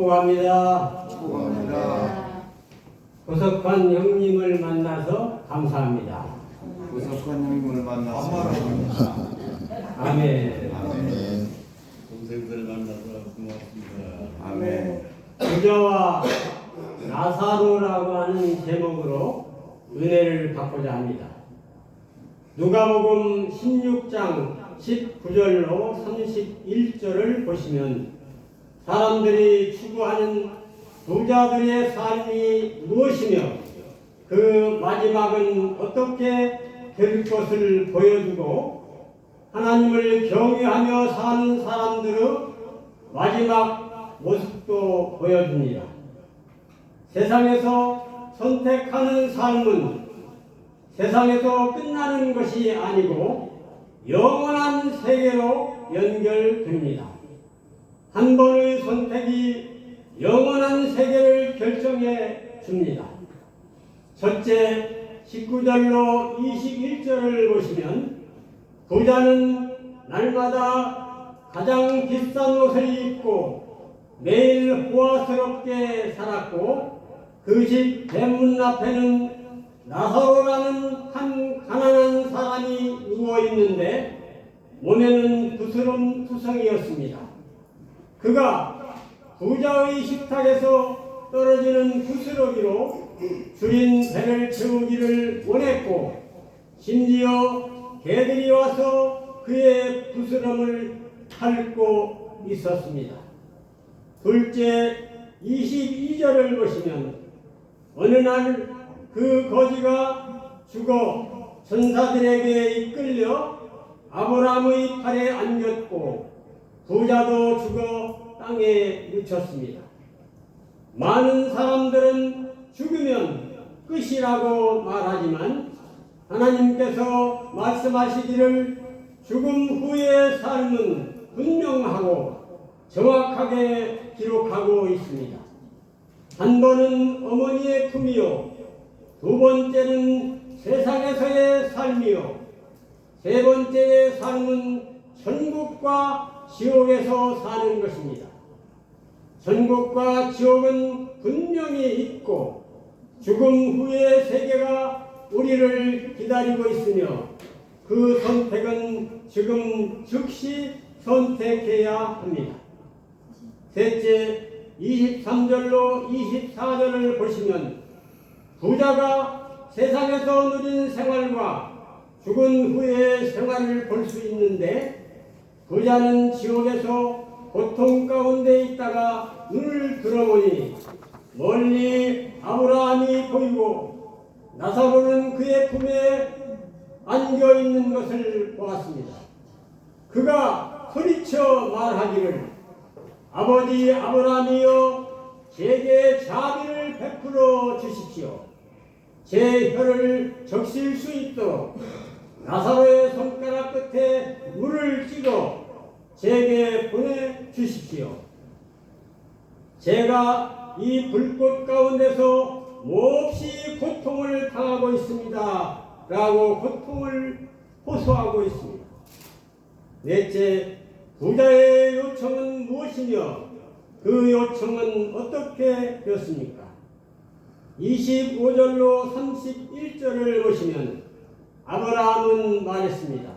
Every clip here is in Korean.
축복합니다. 축복합니다. 고석환 형님을 만나서 감사합니다. 고석환 형님을 만나서 감사합니다. 아멘. 아멘. 동생들 만나서 고맙습니다. 아멘. 부자와 나사로라고 하는 제목으로 은혜를 받고자 합니다. 누가복음 16장 19절로 31절을 보시면 사람들이 추구하는 부자들의 삶이 무엇이며 그 마지막은 어떻게 될 것을 보여주고 하나님을 경외하며 사는 사람들의 마지막 모습도 보여줍니다. 세상에서 선택하는 삶은 세상에서 끝나는 것이 아니고 영원한 세계로 연결됩니다. 한 번의 선택이 영원한 세계를 결정해 줍니다. 첫째 19절로 21절을 보시면 부자는 날마다 가장 비싼 옷을 입고 매일 호화스럽게 살았고 그 집 대문 앞에는 나사로라는 한 가난한 사람이 누워 있는데 몸에는 부스럼 투성이었습니다. 그가 부자의 식탁에서 떨어지는 부스러기로 줄인 배를 채우기를 원했고 심지어 개들이 와서 그의 부스럼을 핥고 있었습니다. 둘째 22절을 보시면 어느 날 그 거지가 죽어 천사들에게 이끌려 아브라함의 팔에 안겼고 부자도 죽어 땅에 묻혔습니다. 많은 사람들은 죽으면 끝이라고 말하지만 하나님께서 말씀하시기를 죽음 후의 삶은 분명하고 정확하게 기록하고 있습니다. 한 번은 어머니의 품이요, 두 번째는 세상에서의 삶이요, 세 번째의 삶은 천국과 지옥에서 사는 것입니다. 천국과 지옥은 분명히 있고 죽음 후의 세계가 우리를 기다리고 있으며 그 선택은 지금 즉시 선택해야 합니다. 셋째 23절로 24절을 보시면 부자가 세상에서 누린 생활과 죽은 후의 생활을 볼 수 있는데 부자는 지옥에서 고통 가운데 있다가 눈을 들어보니 멀리 아브라함이 보이고 나사로는 그의 품에 안겨있는 것을 보았습니다. 그가 소리쳐 말하기를 아버지 아브라함이여 제게 자비를 베풀어 주십시오. 제 혀를 적실 수 있도록 나사로의 손가락 끝에 물을 찍어 제게 보내주십시오. 제가 이 불꽃 가운데서 몹시 고통을 당하고 있습니다. 라고 고통을 호소하고 있습니다. 넷째, 부자의 요청은 무엇이며 그 요청은 어떻게 되었습니까? 25절로 31절을 보시면 아브라함은 말했습니다.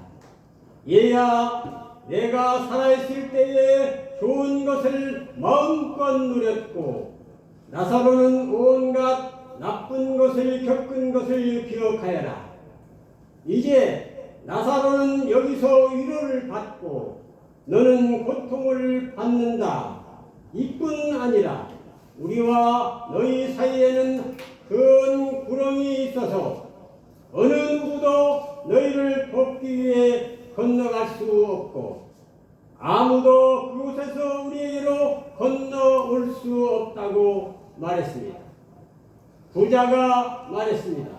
얘야 내가 살아있을 때에 좋은 것을 마음껏 누렸고 나사로는 온갖 나쁜 것을 겪은 것을 기억하여라. 이제 나사로는 여기서 위로를 받고 너는 고통을 받는다. 이뿐 아니라 우리와 너희 사이에는 큰 구렁이 있어서 어느 누구도 너희를 돕기 위해 건너갈 수 없고 아무도 그곳에서 우리에게로 건너올 수 없다고 말했습니다. 부자가 말했습니다.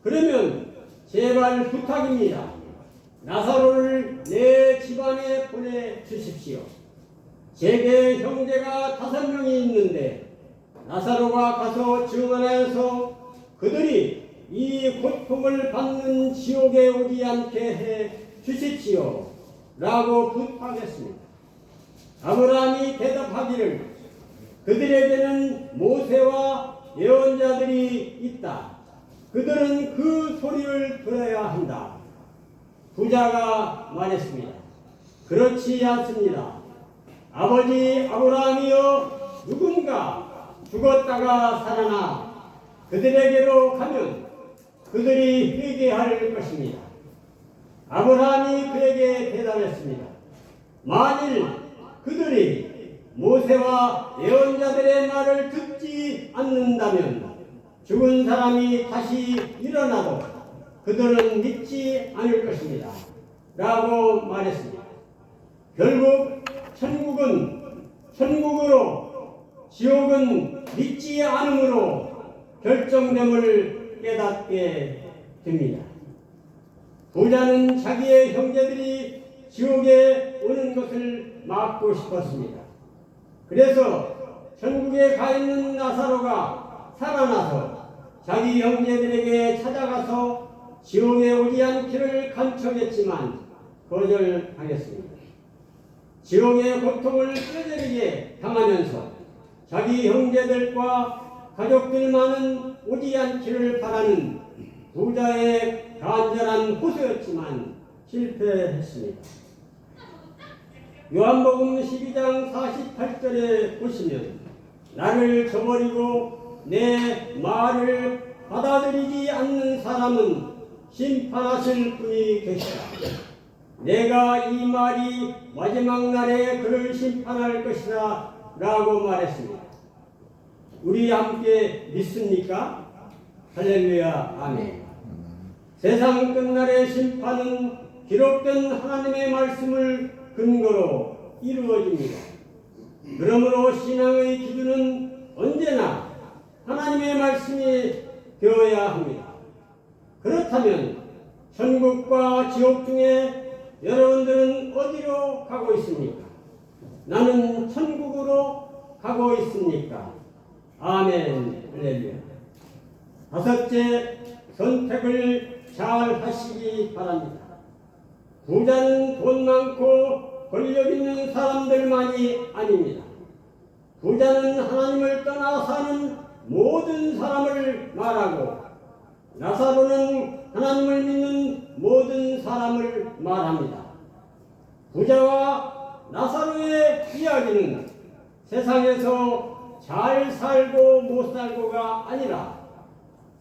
그러면 제발 부탁입니다. 나사로를 내 집안에 보내주십시오. 제게 형제가 5명이 있는데 나사로가 가서 증언하여서 그들이 이 고통을 받는 지옥에 오지 않게 해 주십시오. 라고 부탁했습니다. 아브라함이 대답하기를 그들에게는 모세와 예언자들이 있다. 그들은 그 소리를 들어야 한다. 부자가 말했습니다. 그렇지 않습니다. 아버지 아브라함이여, 누군가 죽었다가 살아나 그들에게로 가면 그들이 회개할 것입니다. 아브라함이 그에게 대답했습니다. 만일 그들이 모세와 예언자들의 말을 듣지 않는다면 죽은 사람이 다시 일어나도 그들은 믿지 않을 것입니다. 라고 말했습니다. 결국 천국은 천국으로, 지옥은 믿지 않음으로 결정됨을 깨닫게 됩니다. 부자는 자기의 형제들이 지옥에 오는 것을 막고 싶었습니다. 그래서 천국에 가 있는 나사로가 살아나서 자기 형제들에게 찾아가서 지옥에 오지 않기를 간청했지만 거절하겠습니다. 지옥의 고통을 뼈저리게 당하면서 자기 형제들과 가족들만은 오지 않기를 바라는 부자의 간절한 호소였지만 실패했습니다. 요한복음 12장 48절에 보시면 나를 저버리고 내 말을 받아들이지 않는 사람은 심판하실 분이 계시다. 내가 이 말이 마지막 날에 그를 심판할 것이다 라고 말했습니다. 우리 함께 믿습니까? 할렐루야, 아멘. 세상 끝날의 심판은 기록된 하나님의 말씀을 근거로 이루어집니다. 그러므로 신앙의 기준은 언제나 하나님의 말씀이 되어야 합니다. 그렇다면 천국과 지옥 중에 여러분들은 어디로 가고 있습니까? 나는 천국으로 가고 있습니까? 아멘. 할렐루야. 다섯째, 선택을 잘 하시기 바랍니다. 부자는 돈 많고 권력 있는 사람들만이 아닙니다. 부자는 하나님을 떠나 사는 모든 사람을 말하고 나사로는 하나님을 믿는 모든 사람을 말합니다. 부자와 나사로의 이야기는 세상에서 잘 살고 못 살고가 아니라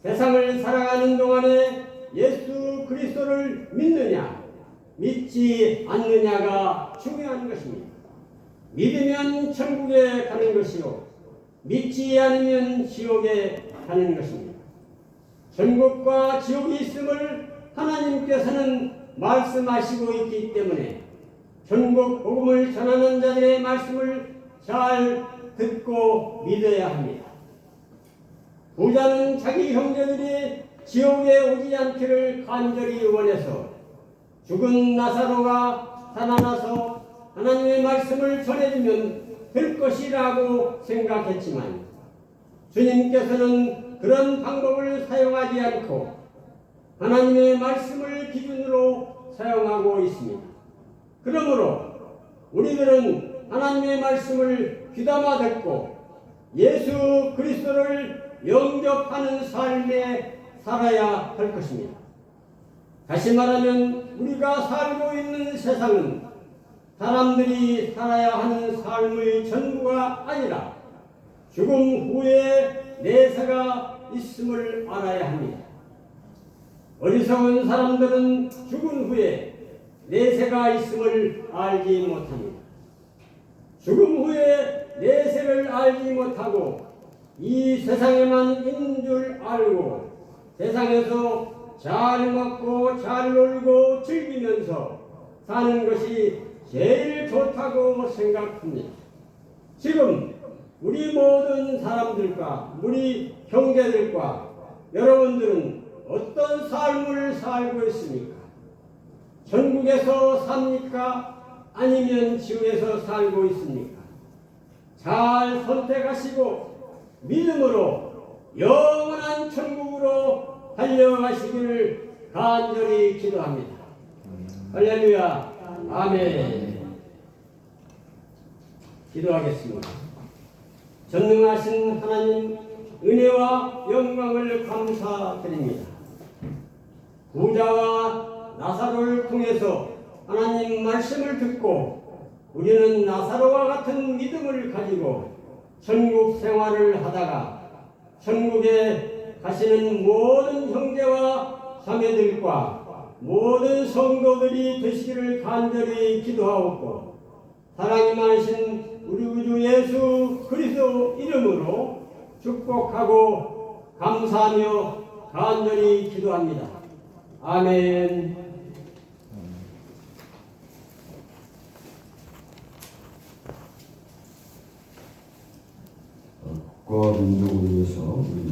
세상을 살아가는 동안에 예수 그리스도를 믿느냐 믿지 않느냐가 중요한 것입니다. 믿으면 천국에 가는 것이요 믿지 않으면 지옥에 가는 것입니다. 천국과 지옥이 있음을 하나님께서는 말씀하시고 있기 때문에 천국 복음을 전하는 자들의 말씀을 잘 듣고 믿어야 합니다. 부자는 자기 형제들이 지옥에 오지 않기를 간절히 원해서 죽은 나사로가 살아나서 하나님의 말씀을 전해주면 될 것이라고 생각했지만 주님께서는 그런 방법을 사용하지 않고 하나님의 말씀을 기준으로 사용하고 있습니다. 그러므로 우리들은 하나님의 말씀을 귀담아 듣고 예수 그리스도를 영접하는 삶에 살아야 할 것입니다. 다시 말하면 우리가 살고 있는 세상은 사람들이 살아야 하는 삶의 전부가 아니라 죽음 후에 내세가 있음을 알아야 합니다. 어리석은 사람들은 죽은 후에 내세가 있음을 알지 못합니다. 죽음 후에 내세를 알지 못하고 이 세상에만 있는 줄 알고 세상에서 잘 먹고 잘 놀고 즐기면서 사는 것이 제일 좋다고 생각합니다. 지금 우리 모든 사람들과 우리 형제들과 여러분들은 어떤 삶을 살고 있습니까? 천국에서 삽니까? 아니면 지옥에서 살고 있습니까? 잘 선택하시고 믿음으로 영원한 천국으로 달려가시기를 간절히 기도합니다. 할렐루야. 아멘. 기도하겠습니다. 전능하신 하나님 은혜와 영광을 감사드립니다. 부자와 나사로를 통해서 하나님 말씀을 듣고 우리는 나사로와 같은 믿음을 가지고 천국 생활을 하다가 천국에 가시는 모든 형제와 자매들과 모든 성도들이 되시기를 간절히 기도하옵고 사랑이 많으신 우리 구주 예수 그리스도 이름으로 축복하고 감사하며 간절히 기도합니다. 아멘. 국가와 민족을 위해서 우리